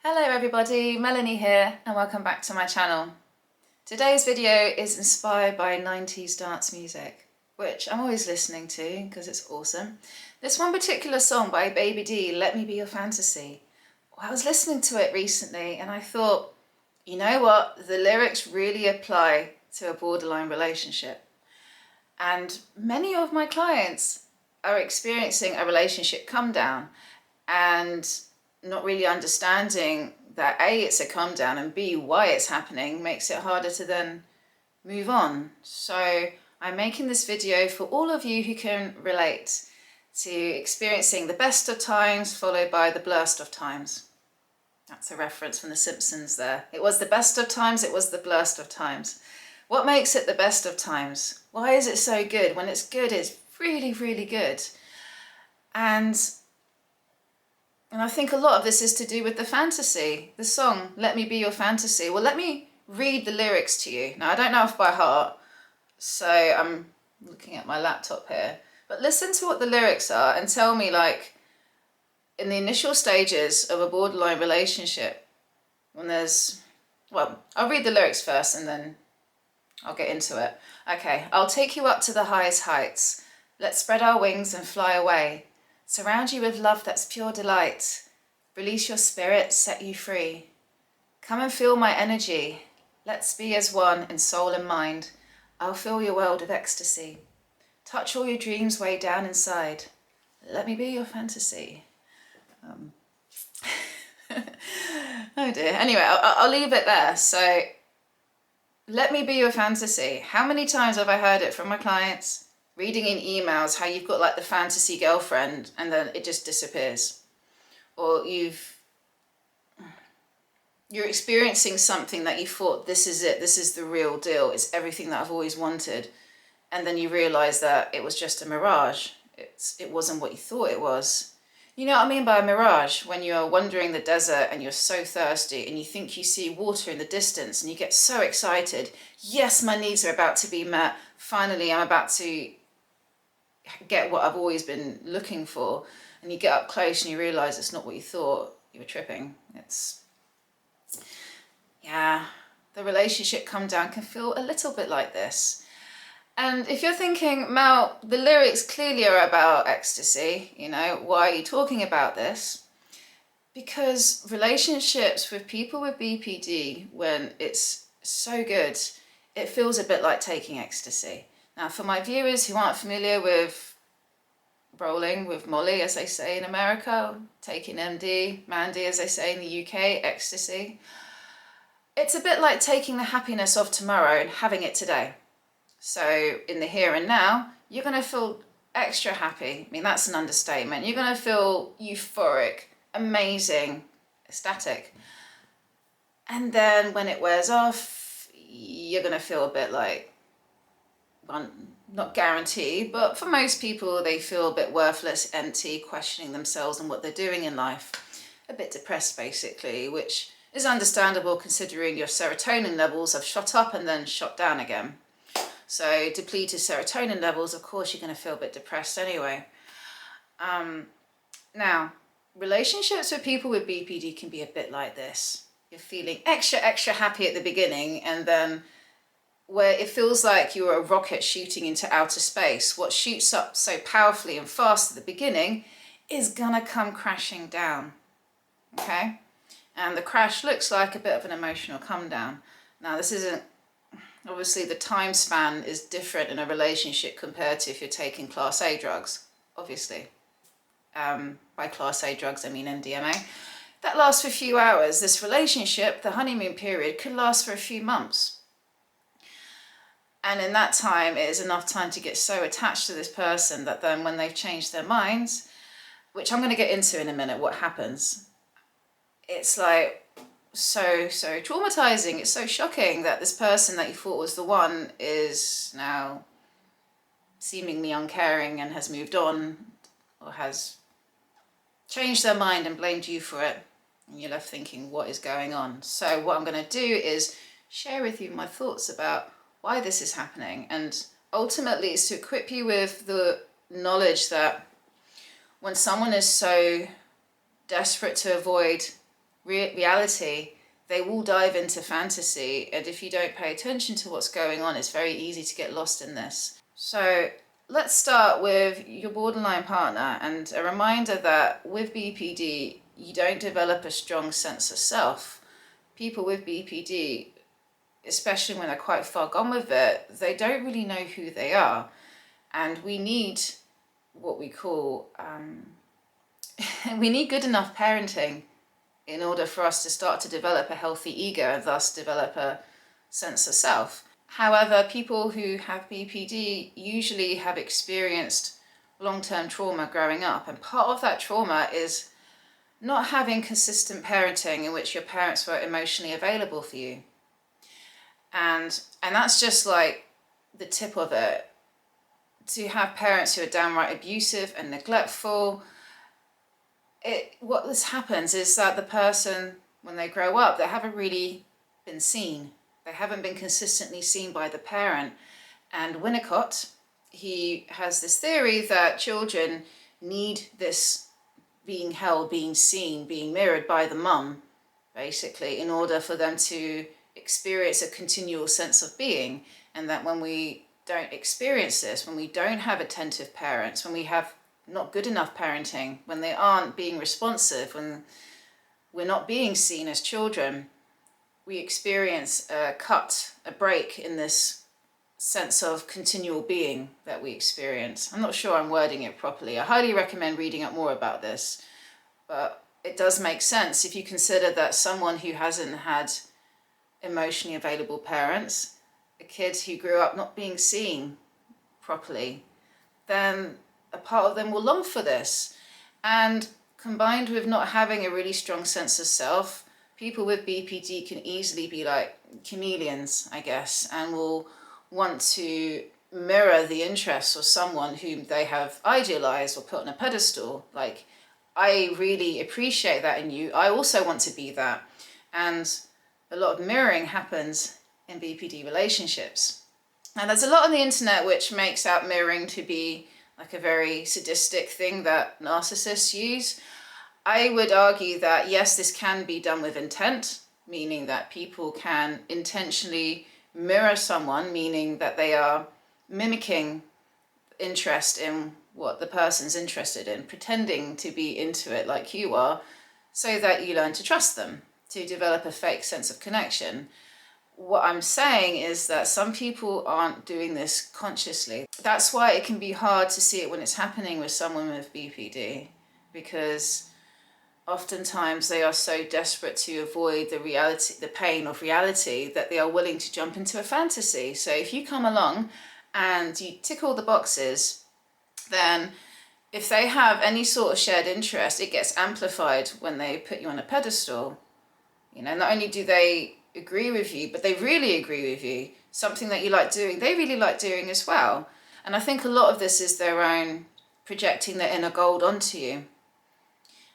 Hello everybody, Melanie here and welcome back to my channel. Today's video is inspired by 90s dance music, which I'm always listening to because it's awesome. This one particular song by Baby D, Let Me Be Your Fantasy. I was listening to it recently and I thought, you know what, the lyrics really apply to a borderline relationship. And many of my clients are experiencing a relationship come down and not really understanding that A, it's a come down, and B, why it's happening makes it harder to then move on. So I'm making this video for all of you who can relate to experiencing the best of times followed by the blurst of times. That's a reference from The Simpsons there. It was the best of times, it was the blurst of times. What makes it the best of times? Why is it so good? When it's good, it's really, really good. And I think a lot of this is to do with the fantasy, the song, Let Me Be Your Fantasy. Well, let me read the lyrics to you. Now, I don't know off by heart, so I'm looking at my laptop here. But listen to what the lyrics are and tell me, like, in the initial stages of a borderline relationship, when there's, well, I'll read the lyrics first and then I'll get into it. Okay, I'll take you up to the highest heights. Let's spread our wings and fly away. Surround you with love that's pure delight. Release your spirit, set you free. Come and feel my energy. Let's be as one in soul and mind. I'll fill your world with ecstasy. Touch all your dreams way down inside. Let me be your fantasy. Oh dear. Anyway, I'll leave it there. So, let me be your fantasy. How many times have I heard it from my clients? Reading in emails how you've got like the fantasy girlfriend and then it just disappears. Or you're experiencing something that you thought, this is it, this is the real deal, it's everything that I've always wanted. And then you realise that it was just a mirage. It wasn't what you thought it was. You know what I mean by a mirage? When you're wandering the desert and you're so thirsty and you think you see water in the distance and you get so excited. Yes, my needs are about to be met. Finally, I'm about to get what I've always been looking for. And you get up close and you realise it's not what you thought. You were tripping. The relationship come down can feel a little bit like this. And if you're thinking, Mel, the lyrics clearly are about ecstasy, you know, why are you talking about this? Because relationships with people with BPD, when it's so good, it feels a bit like taking ecstasy. Now, for my viewers who aren't familiar with rolling with Molly, as they say in America, taking MD, Mandy, as they say in the UK, ecstasy, it's a bit like taking the happiness of tomorrow and having it today. So in the here and now, you're going to feel extra happy. I mean, that's an understatement. You're going to feel euphoric, amazing, ecstatic. And then when it wears off, you're going to feel a bit like, well, not guaranteed, but for most people, they feel a bit worthless, empty, questioning themselves and what they're doing in life. A bit depressed, basically, which is understandable considering your serotonin levels have shot up and then shot down again. So depleted serotonin levels, of course, you're going to feel a bit depressed anyway. Now, relationships with people with BPD can be a bit like this. You're feeling extra happy at the beginning, and then where it feels like you're a rocket shooting into outer space, what shoots up so powerfully and fast at the beginning is going to come crashing down. Okay? And the crash looks like a bit of an emotional come down. Now, this isn't, obviously the time span is different in a relationship compared to if you're taking Class A drugs, obviously. By Class A drugs, I mean MDMA. That lasts for a few hours. This relationship, the honeymoon period, could last for a few months. And in that time, it is enough time to get so attached to this person that then when they've changed their minds, which I'm going to get into in a minute, what happens, it's like so traumatizing. It's so shocking that this person that you thought was the one is now seemingly uncaring and has moved on or has changed their mind and blamed you for it. And you're left thinking, what is going on? So what I'm going to do is share with you my thoughts about why this is happening. And ultimately it's to equip you with the knowledge that when someone is so desperate to avoid reality, they will dive into fantasy, and if you don't pay attention to what's going on, it's very easy to get lost in this. So let's start with your borderline partner, and a reminder that with BPD, you don't develop a strong sense of self. People with BPD, especially when they're quite far gone with it, they don't really know who they are. And we need what we call, we need good enough parenting in order for us to start to develop a healthy ego and thus develop a sense of self. However, people who have BPD usually have experienced long-term trauma growing up, and part of that trauma is not having consistent parenting in which your parents were emotionally available for you. And that's just like the tip of it. To have parents who are downright abusive and neglectful, what this happens is that the person, when they grow up, they haven't really been seen. They haven't been consistently seen by the parent. And Winnicott, he has this theory that children need this being held, being seen, being mirrored by the mum, basically, in order for them to experience a continual sense of being. And that when we don't experience this, when we don't have attentive parents, when we have not good enough parenting, when they aren't being responsive, when we're not being seen as children, we experience a break in this sense of continual being that we experience. I'm not sure I'm wording it properly. I highly recommend reading up more about this, but it does make sense if you consider that someone who hasn't had emotionally available parents, a kid who grew up not being seen properly, then a part of them will long for this. And combined with not having a really strong sense of self, people with BPD can easily be like chameleons, I guess, and will want to mirror the interests of someone whom they have idealized or put on a pedestal. Like, I really appreciate that in you. I also want to be that. And a lot of mirroring happens in BPD relationships. And there's a lot on the internet which makes out mirroring to be like a very sadistic thing that narcissists use. I would argue that yes, this can be done with intent, meaning that people can intentionally mirror someone, meaning that they are mimicking interest in what the person's interested in, pretending to be into it like you are, so that you learn to trust them, to develop a fake sense of connection. What I'm saying is that some people aren't doing this consciously. That's why it can be hard to see it when it's happening with someone with BPD, because oftentimes they are so desperate to avoid the reality, the pain of reality, that they are willing to jump into a fantasy. So if you come along and you tick all the boxes, then if they have any sort of shared interest, it gets amplified when they put you on a pedestal. You know, not only do they agree with you, but they really agree with you. Something that you like doing, they really like doing as well. And I think a lot of this is their own projecting their inner gold onto you.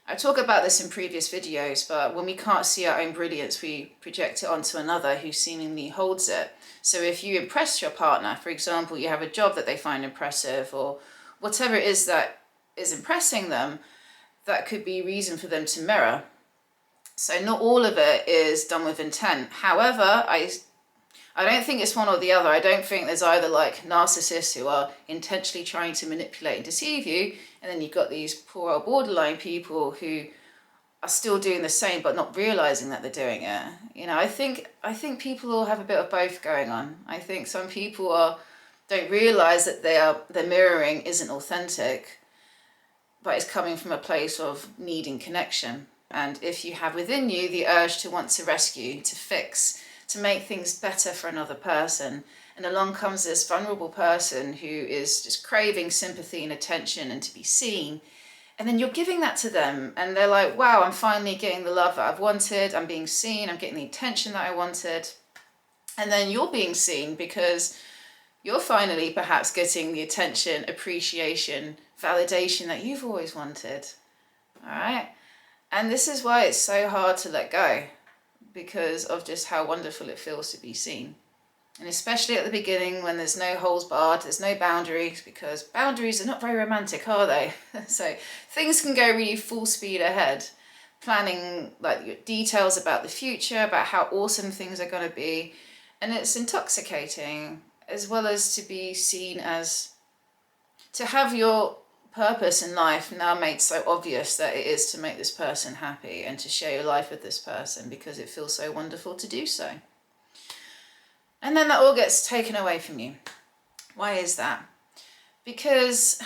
I talk about this in previous videos, but when we can't see our own brilliance, we project it onto another who seemingly holds it. So if you impress your partner, for example, you have a job that they find impressive, or whatever it is that is impressing them, that could be reason for them to mirror. So not all of it is done with intent. However, I don't think it's one or the other. I don't think there's either like narcissists who are intentionally trying to manipulate and deceive you, and then you've got these poor old borderline people who are still doing the same but not realizing that they're doing it. You know, I think people all have a bit of both going on. I think some people don't realize that their mirroring isn't authentic, but it's coming from a place of needing connection. And if you have within you the urge to want to rescue, to fix, to make things better for another person, and along comes this vulnerable person who is just craving sympathy and attention and to be seen, and then you're giving that to them, and they're like, wow, I'm finally getting the love that I've wanted, I'm being seen, I'm getting the attention that I wanted. And then you're being seen because you're finally perhaps getting the attention, appreciation, validation that you've always wanted. All right? And this is why it's so hard to let go, because of just how wonderful it feels to be seen. And especially at the beginning when there's no holes barred, there's no boundaries, because boundaries are not very romantic, are they? So things can go really full speed ahead. planning like details about the future, about how awesome things are going to be. And it's intoxicating, as well as to be seen as, to have your purpose in life now made so obvious that it is to make this person happy and to share your life with this person because it feels so wonderful to do so. And then that all gets taken away from you. Why is that? Because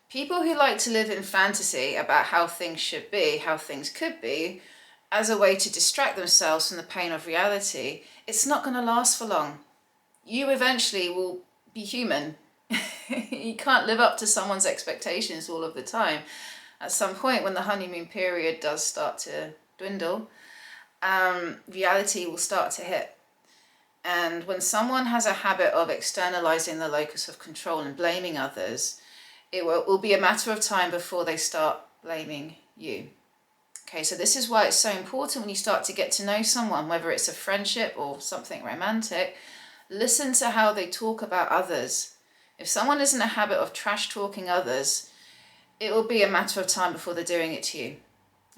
people who like to live in fantasy about how things should be, how things could be, as a way to distract themselves from the pain of reality, it's not going to last for long. You eventually will be human. You can't live up to someone's expectations all of the time. At some point, when the honeymoon period does start to dwindle, reality will start to hit. And when someone has a habit of externalizing the locus of control and blaming others, it will be a matter of time before they start blaming you. Okay, so this is why it's so important when you start to get to know someone, whether it's a friendship or something romantic, listen to how they talk about others. If someone is in a habit of trash talking others, it will be a matter of time before they're doing it to you.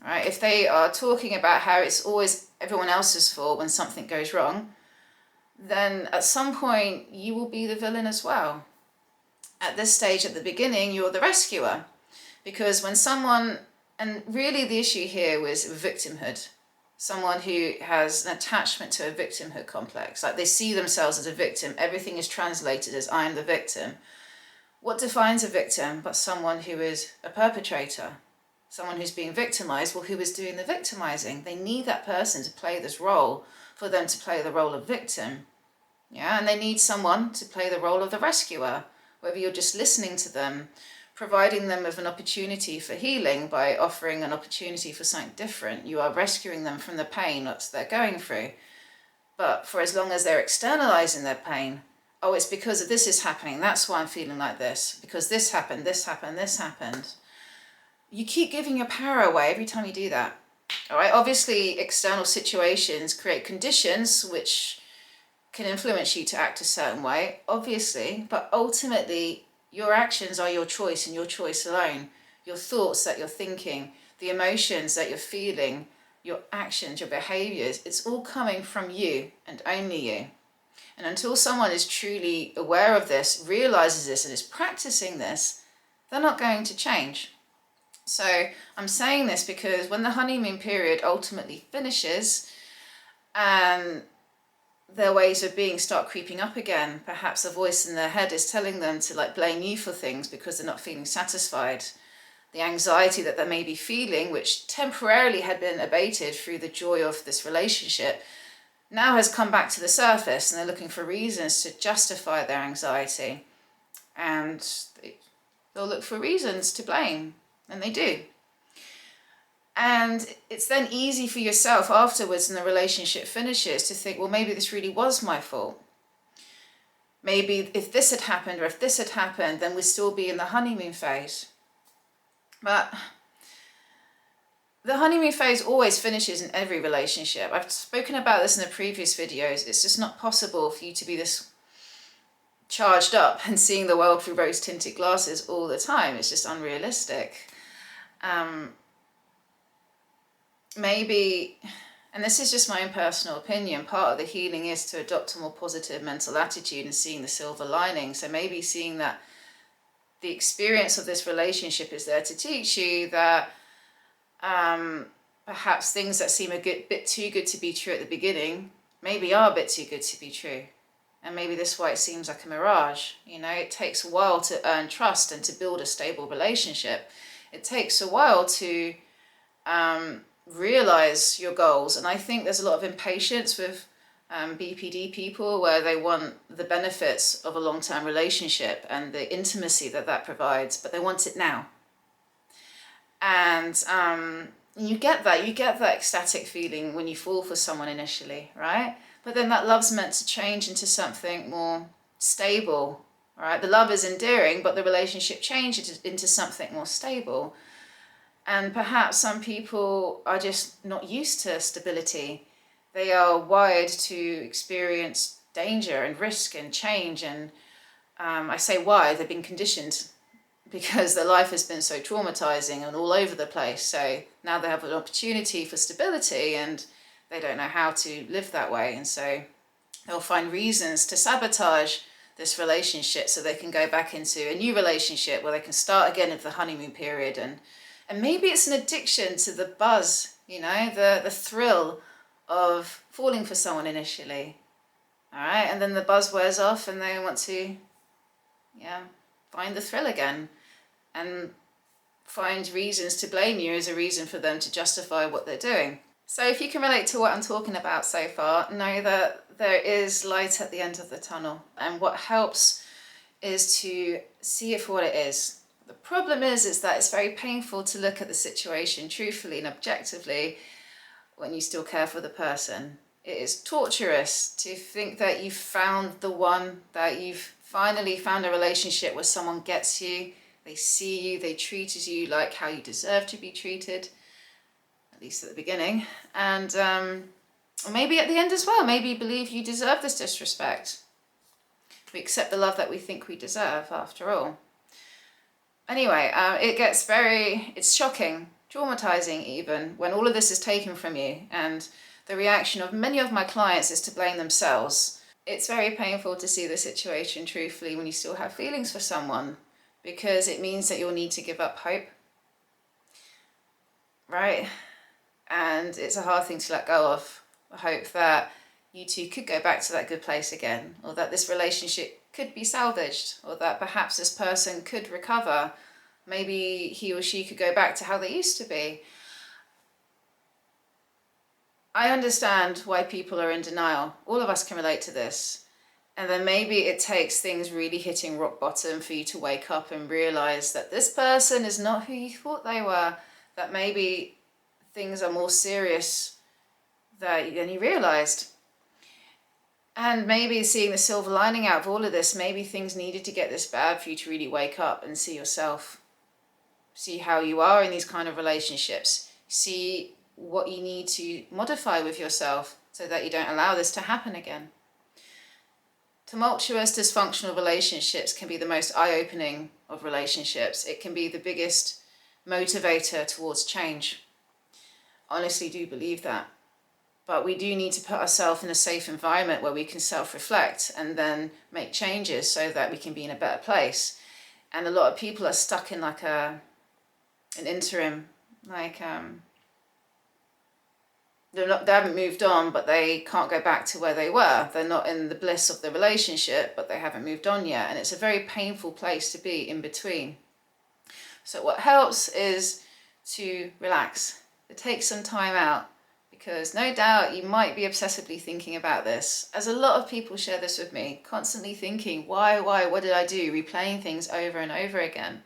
Right? If they are talking about how it's always everyone else's fault when something goes wrong, then at some point you will be the villain as well. At this stage, at the beginning, you're the rescuer. Because when someone, and really the issue here was victimhood. Someone who has an attachment to a victimhood complex, like they see themselves as a victim. Everything is translated as I am the victim. What defines a victim but someone who is a perpetrator? Someone who's being victimized, well, who is doing the victimizing? They need that person to play this role for them to play the role of victim. Yeah, and they need someone to play the role of the rescuer, whether you're just listening to them, providing them with an opportunity for healing by offering an opportunity for something different. You are rescuing them from the pain that they're going through. But for as long as they're externalizing their pain, oh, it's because of this is happening, that's why I'm feeling like this, because this happened, this happened, this happened. You keep giving your power away every time you do that. All right, obviously external situations create conditions which can influence you to act a certain way, obviously, but ultimately your actions are your choice and your choice alone. Your thoughts that you're thinking, the emotions that you're feeling, your actions, your behaviors, it's all coming from you and only you. And until someone is truly aware of this, realizes this, and is practicing this, they're not going to change. So I'm saying this because when the honeymoon period ultimately finishes and their ways of being start creeping up again, perhaps a voice in their head is telling them to like blame you for things because they're not feeling satisfied. The anxiety that they may be feeling, which temporarily had been abated through the joy of this relationship, now has come back to the surface, and they're looking for reasons to justify their anxiety. And they'll look for reasons to blame, and they do. And it's then easy for yourself afterwards when the relationship finishes to think, well, maybe this really was my fault. Maybe if this had happened or if this had happened, then we'd still be in the honeymoon phase. But the honeymoon phase always finishes in every relationship. I've spoken about this in the previous videos. It's just not possible for you to be this charged up and seeing the world through rose-tinted glasses all the time. It's just unrealistic. Maybe, and this is just my own personal opinion, part of the healing is to adopt a more positive mental attitude and seeing the silver lining. So maybe seeing that the experience of this relationship is there to teach you that perhaps things that seem a bit too good to be true at the beginning maybe are a bit too good to be true. And maybe this is why it seems like a mirage. You know, it takes a while to earn trust and to build a stable relationship. It takes a while to realize your goals. And I think there's a lot of impatience with BPD people where they want the benefits of a long-term relationship and the intimacy that that provides, but they want it now. And you get that ecstatic feeling when you fall for someone initially, right? But then that love's meant to change into something more stable, right? The love is endearing, but the relationship changes into something more stable. And perhaps some people are just not used to stability. They are wired to experience danger and risk and change. And I say wired, they've been conditioned because their life has been so traumatizing and all over the place. So now they have an opportunity for stability and they don't know how to live that way. And so they'll find reasons to sabotage this relationship so they can go back into a new relationship where they can start again at the honeymoon period. And maybe it's an addiction to the buzz, the thrill of falling for someone initially. All right, and then the buzz wears off and they want to, find the thrill again and find reasons to blame you as a reason for them to justify what they're doing. So if you can relate to what I'm talking about so far, know that there is light at the end of the tunnel. And what helps is to see it for what it is. The problem is that it's very painful to look at the situation truthfully and objectively when you still care for the person. It is torturous to think that you've found the one, that you've finally found a relationship where someone gets you, they see you, they treated you like how you deserve to be treated, at least at the beginning, and maybe at the end as well. Maybe you believe you deserve this disrespect. We accept the love that we think we deserve, after all. Anyway, it's shocking, traumatizing even, when all of this is taken from you, and the reaction of many of my clients is to blame themselves. It's very painful to see the situation truthfully when you still have feelings for someone, because it means that you'll need to give up hope, right? And it's a hard thing to let go of, the hope that you two could go back to that good place again, or that this relationship could be salvaged, or that perhaps this person could recover. Maybe he or she could go back to how they used to be. I understand why people are in denial. All of us can relate to this. And then maybe it takes things really hitting rock bottom for you to wake up and realize that this person is not who you thought they were, that maybe things are more serious than you realized. And maybe seeing the silver lining out of all of this, maybe things needed to get this bad for you to really wake up and see yourself. See how you are in these kind of relationships. See what you need to modify with yourself so that you don't allow this to happen again. Tumultuous, dysfunctional relationships can be the most eye-opening of relationships. It can be the biggest motivator towards change. I honestly do believe that. But we do need to put ourselves in a safe environment where we can self-reflect and then make changes so that we can be in a better place. And a lot of people are stuck in like an interim, they haven't moved on, but they can't go back to where they were. They're not in the bliss of the relationship, but they haven't moved on yet. And it's a very painful place to be in between. So what helps is to relax, to take some time out, because no doubt you might be obsessively thinking about this, as a lot of people share this with me, constantly thinking, why, what did I do? Replaying things over and over again.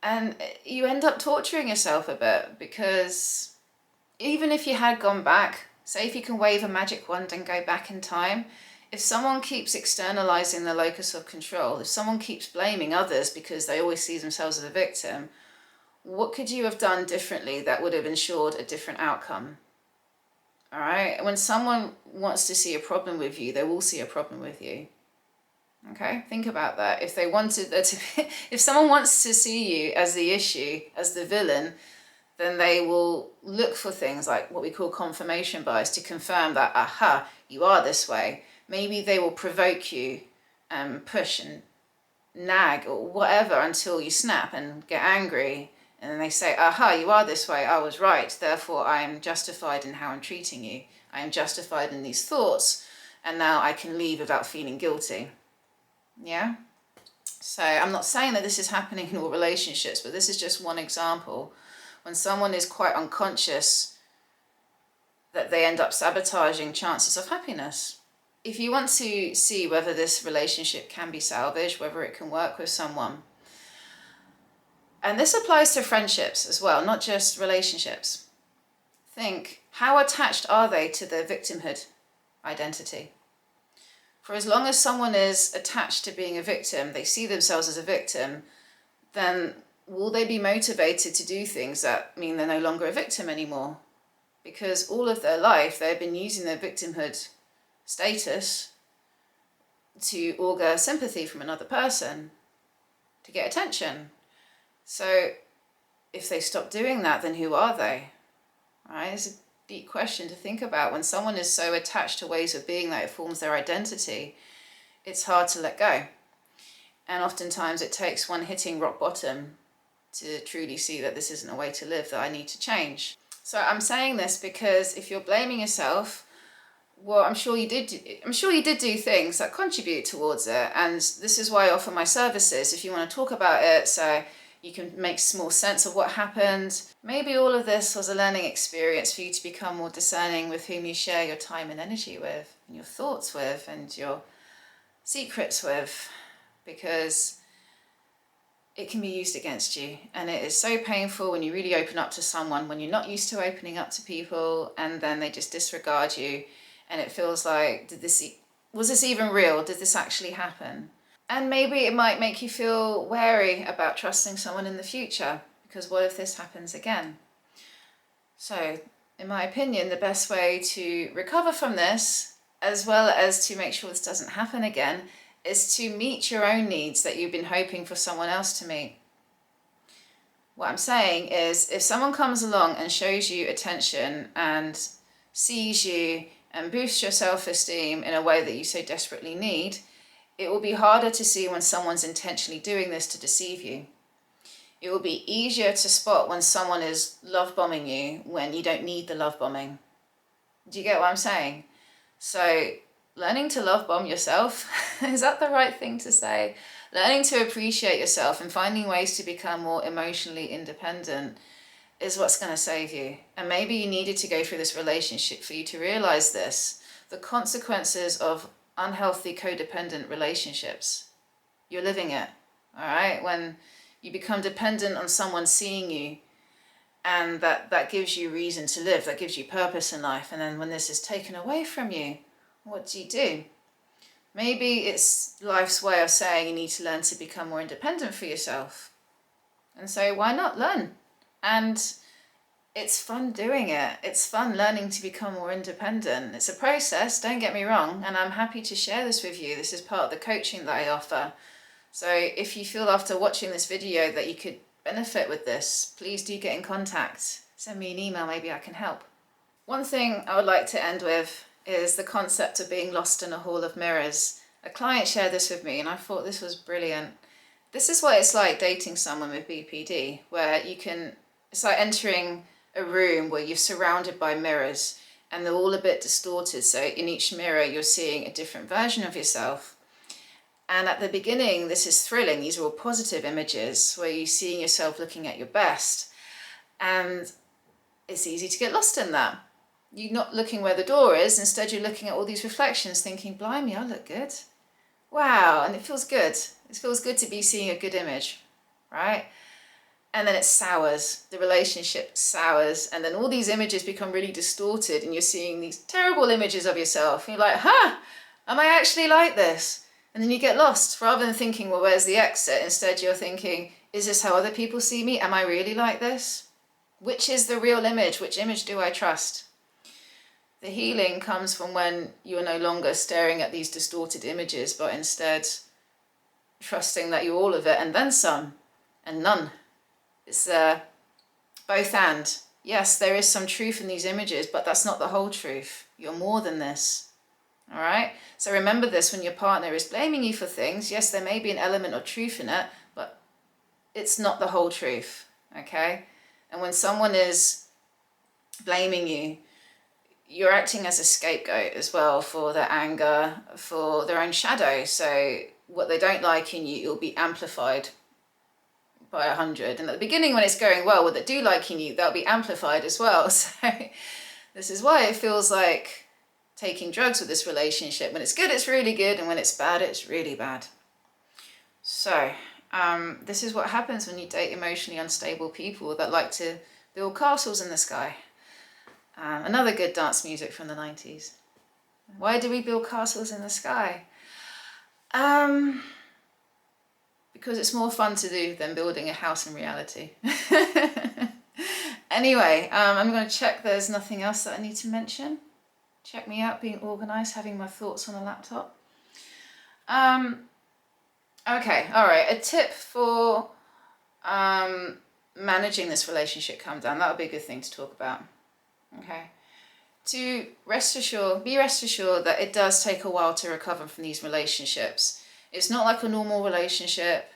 And you end up torturing yourself a bit, because even if you had gone back, say if you can wave a magic wand and go back in time, if someone keeps externalizing the locus of control, if someone keeps blaming others because they always see themselves as a victim, what could you have done differently that would have ensured a different outcome? All right? When someone wants to see a problem with you, they will see a problem with you. Okay? Think about that. If someone wants to see you as the issue, as the villain, then they will look for things like what we call confirmation bias to confirm that, aha, you are this way. Maybe they will provoke you and push and nag or whatever until you snap and get angry. And then they say, aha, you are this way, I was right, therefore I am justified in how I'm treating you. I am justified in these thoughts, and now I can leave without feeling guilty. Yeah? So I'm not saying that this is happening in all relationships, but this is just one example. When someone is quite unconscious, that they end up sabotaging chances of happiness. If you want to see whether this relationship can be salvaged, whether it can work with someone, and this applies to friendships as well, not just relationships. Think, how attached are they to their victimhood identity? For as long as someone is attached to being a victim, they see themselves as a victim, then will they be motivated to do things that mean they're no longer a victim anymore? Because all of their life they've been using their victimhood status to augur sympathy from another person. to get attention. So if they stop doing that, then who are they? Right? It's a deep question to think about. When someone is so attached to ways of being that it forms their identity, it's hard to let go. And oftentimes it takes one hitting rock bottom to truly see that this isn't a way to live, that I need to change. So I'm saying this because if you're blaming yourself, well, I'm sure you did do things that contribute towards it. And this is why I offer my services. If you want to talk about it, so you can make more sense of what happened. Maybe all of this was a learning experience for you to become more discerning with whom you share your time and energy with, and your thoughts with, and your secrets with, because it can be used against you. And it is so painful when you really open up to someone, when you're not used to opening up to people, and then they just disregard you. And it feels like, was this even real? Did this actually happen? And maybe it might make you feel wary about trusting someone in the future, because what if this happens again? So, in my opinion, the best way to recover from this, as well as to make sure this doesn't happen again, is to meet your own needs that you've been hoping for someone else to meet. What I'm saying is, if someone comes along and shows you attention and sees you and boosts your self-esteem in a way that you so desperately need, it will be harder to see when someone's intentionally doing this to deceive you. It will be easier to spot when someone is love bombing you when you don't need the love bombing. Do you get what I'm saying? So, learning to love bomb yourself, is that the right thing to say? Learning to appreciate yourself and finding ways to become more emotionally independent is what's going to save you. And maybe you needed to go through this relationship for you to realize this. The consequences of unhealthy codependent relationships. You're living it, all right? When you become dependent on someone seeing you, and that gives you reason to live, that gives you purpose in life. And then when this is taken away from you, what do? Maybe it's life's way of saying you need to learn to become more independent for yourself. And so why not learn? And it's fun doing it. It's fun learning to become more independent. It's a process, don't get me wrong, and I'm happy to share this with you. This is part of the coaching that I offer. So if you feel after watching this video that you could benefit with this, please do get in contact. Send me an email, maybe I can help. One thing I would like to end with is the concept of being lost in a hall of mirrors. A client shared this with me and I thought this was brilliant. This is what it's like dating someone with BPD, where it's like entering a room where you're surrounded by mirrors and they're all a bit distorted. So in each mirror, you're seeing a different version of yourself. And at the beginning, this is thrilling. These are all positive images where you're seeing yourself looking at your best. And it's easy to get lost in that. You're not looking where the door is. Instead, you're looking at all these reflections thinking, blimey, I look good. Wow, and it feels good. It feels good to be seeing a good image, right? And then it sours, the relationship sours, and then all these images become really distorted and you're seeing these terrible images of yourself. And you're like, am I actually like this? And then you get lost. Rather than thinking, well, where's the exit? Instead, you're thinking, is this how other people see me? Am I really like this? Which is the real image? Which image do I trust? The healing comes from when you're no longer staring at these distorted images, but instead trusting that you're all of it and then some and none. It's both and. Yes, there is some truth in these images, but that's not the whole truth. You're more than this. All right? So remember this when your partner is blaming you for things. Yes, there may be an element of truth in it, but it's not the whole truth. Okay? And when someone is blaming you, you're acting as a scapegoat as well for their anger, for their own shadow. So what they don't like in you, it'll be amplified by 100. And at the beginning when it's going well, what they do like in you, that'll be amplified as well. So this is why it feels like taking drugs with this relationship. When it's good, it's really good. And when it's bad, it's really bad. So this is what happens when you date emotionally unstable people that like to build castles in the sky. Another good dance music from the 90s. Why do we build castles in the sky? Because it's more fun to do than building a house in reality. Anyway, I'm going to check there's nothing else that I need to mention. Check me out, being organised, having my thoughts on a laptop. Okay, all right. A tip for managing this relationship come down. That would be a good thing to talk about. Okay. To be rest assured that it does take a while to recover from these relationships. It's not like a normal relationship.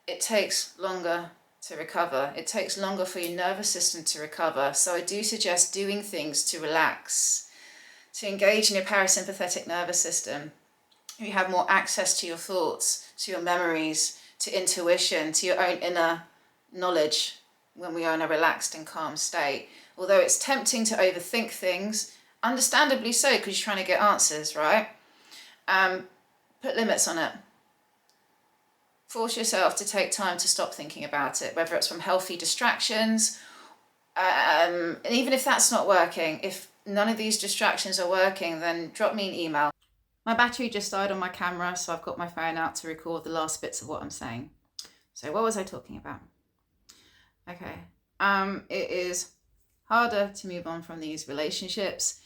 It takes longer to recover. It takes longer for your nervous system to recover. So I do suggest doing things to relax, to engage in your parasympathetic nervous system. You have more access to your thoughts, to your memories, to intuition, to your own inner knowledge when we are in a relaxed and calm state. Although it's tempting to overthink things, understandably so, because you're trying to get answers, right? Put limits on it. Force yourself to take time to stop thinking about it, whether it's from healthy distractions. And even if that's not working, if none of these distractions are working, then drop me an email. My battery just died on my camera, so I've got my phone out to record the last bits of what I'm saying. So what was I talking about? Okay. It is harder to move on from these relationships.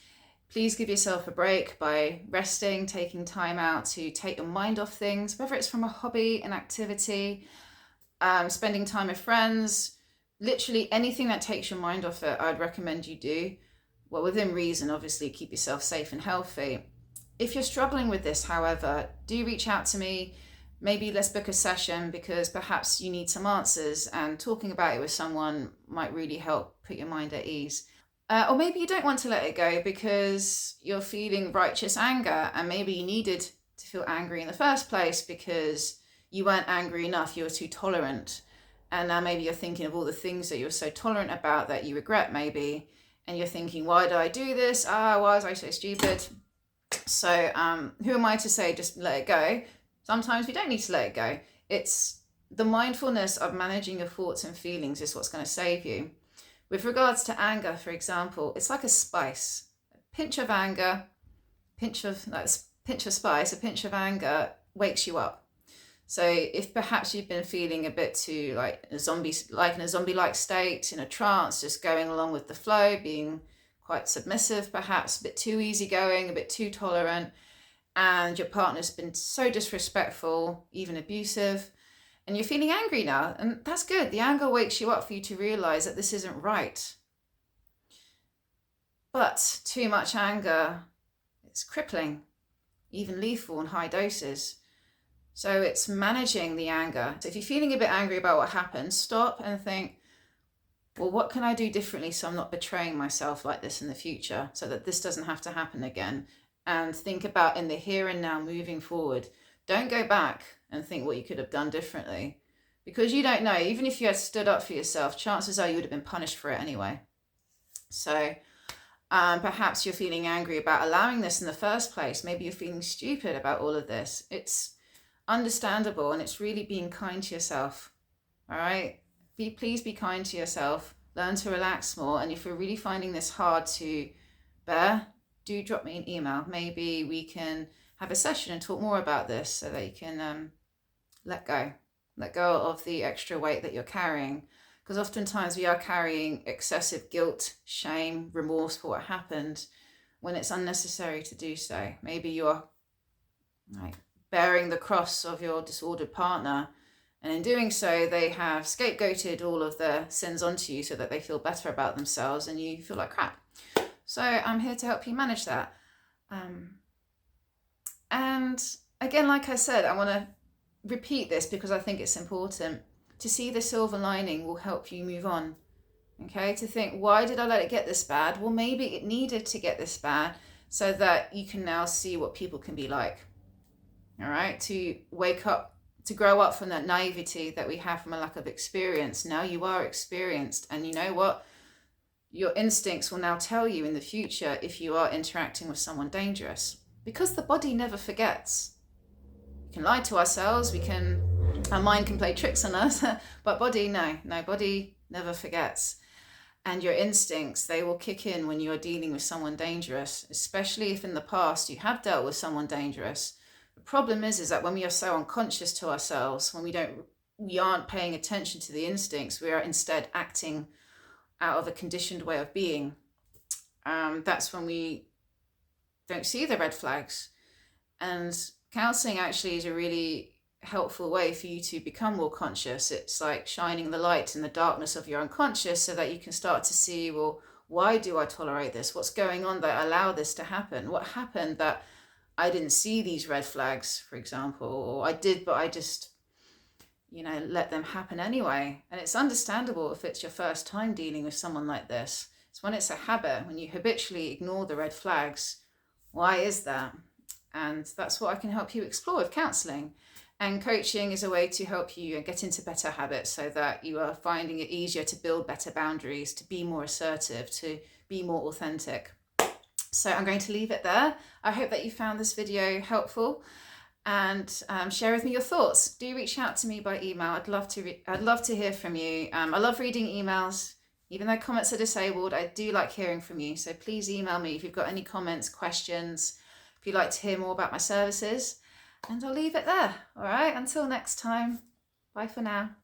Please give yourself a break by resting, taking time out to take your mind off things, whether it's from a hobby, an activity, spending time with friends, literally anything that takes your mind off it, I'd recommend you do. Well, within reason, obviously, keep yourself safe and healthy. If you're struggling with this, however, do reach out to me. Maybe let's book a session, because perhaps you need some answers, and talking about it with someone might really help put your mind at ease. Or maybe you don't want to let it go because you're feeling righteous anger, and maybe you needed to feel angry in the first place because you weren't angry enough, you were too tolerant. And now maybe you're thinking of all the things that you were so tolerant about that you regret maybe, and you're thinking, why did I do this? Why was I so stupid? So who am I to say just let it go? Sometimes we don't need to let it go. It's the mindfulness of managing your thoughts and feelings is what's going to save you. With regards to anger, for example, it's like a spice. A pinch of anger, pinch of spice, a pinch of anger wakes you up. So if perhaps you've been feeling a bit too like in a zombie-like state, in a trance, just going along with the flow, being quite submissive, perhaps a bit too easygoing, a bit too tolerant, and your partner's been so disrespectful, even abusive, and you're feeling angry now, and that's good. The anger wakes you up for you to realize that this isn't right. But too much anger is crippling, even lethal in high doses. So it's managing the anger. So if you're feeling a bit angry about what happened, stop and think, well, what can I do differently so I'm not betraying myself like this in the future, so that this doesn't have to happen again? And think about in the here and now moving forward. Don't go back and think what you could have done differently, because you don't know. Even if you had stood up for yourself, chances are you would have been punished for it anyway. So perhaps you're feeling angry about allowing this in the first place. Maybe you're feeling stupid about all of this. It's understandable, and it's really being kind to yourself. All right? Please be kind to yourself. Learn to relax more. And if you're really finding this hard to bear, do drop me an email. Maybe we can have a session and talk more about this, so that you can let go of the extra weight that you're carrying. Because oftentimes we are carrying excessive guilt, shame, remorse for what happened, when it's unnecessary to do so. Maybe you're bearing the cross of your disordered partner, and in doing so they have scapegoated all of their sins onto you so that they feel better about themselves, and you feel like crap. So I'm here to help you manage that. And again, like I said, I want to repeat this because I think it's important. To see the silver lining will help you move on. Okay, to think, why did I let it get this bad? Well, maybe it needed to get this bad so that you can now see what people can be like. All right, to wake up, to grow up from that naivety that we have from a lack of experience. Now you are experienced, and you know what? Your instincts will now tell you in the future if you are interacting with someone dangerous, because the body never forgets. We can lie to ourselves, our mind can play tricks on us, but body never forgets. And your instincts, they will kick in when you are dealing with someone dangerous, especially if in the past you have dealt with someone dangerous. The problem is that when we are so unconscious to ourselves, when we aren't paying attention to the instincts, we are instead acting out of a conditioned way of being. That's when we don't see the red flags. And counseling actually is a really helpful way for you to become more conscious. It's like shining the light in the darkness of your unconscious so that you can start to see, well, why do I tolerate this? What's going on that allow this to happen? What happened that I didn't see these red flags, for example, or I did, but I just, let them happen anyway. And it's understandable if it's your first time dealing with someone like this. It's when it's a habit, when you habitually ignore the red flags. Why is that? And that's what I can help you explore with counseling. And coaching is a way to help you get into better habits so that you are finding it easier to build better boundaries, to be more assertive, to be more authentic. So I'm going to leave it there. I hope that you found this video helpful, and share with me your thoughts. Do reach out to me by email. I'd love to hear from you. I love reading emails. Even though comments are disabled, I do like hearing from you. So please email me if you've got any comments, questions, if you'd like to hear more about my services. And I'll leave it there. All right, until next time. Bye for now.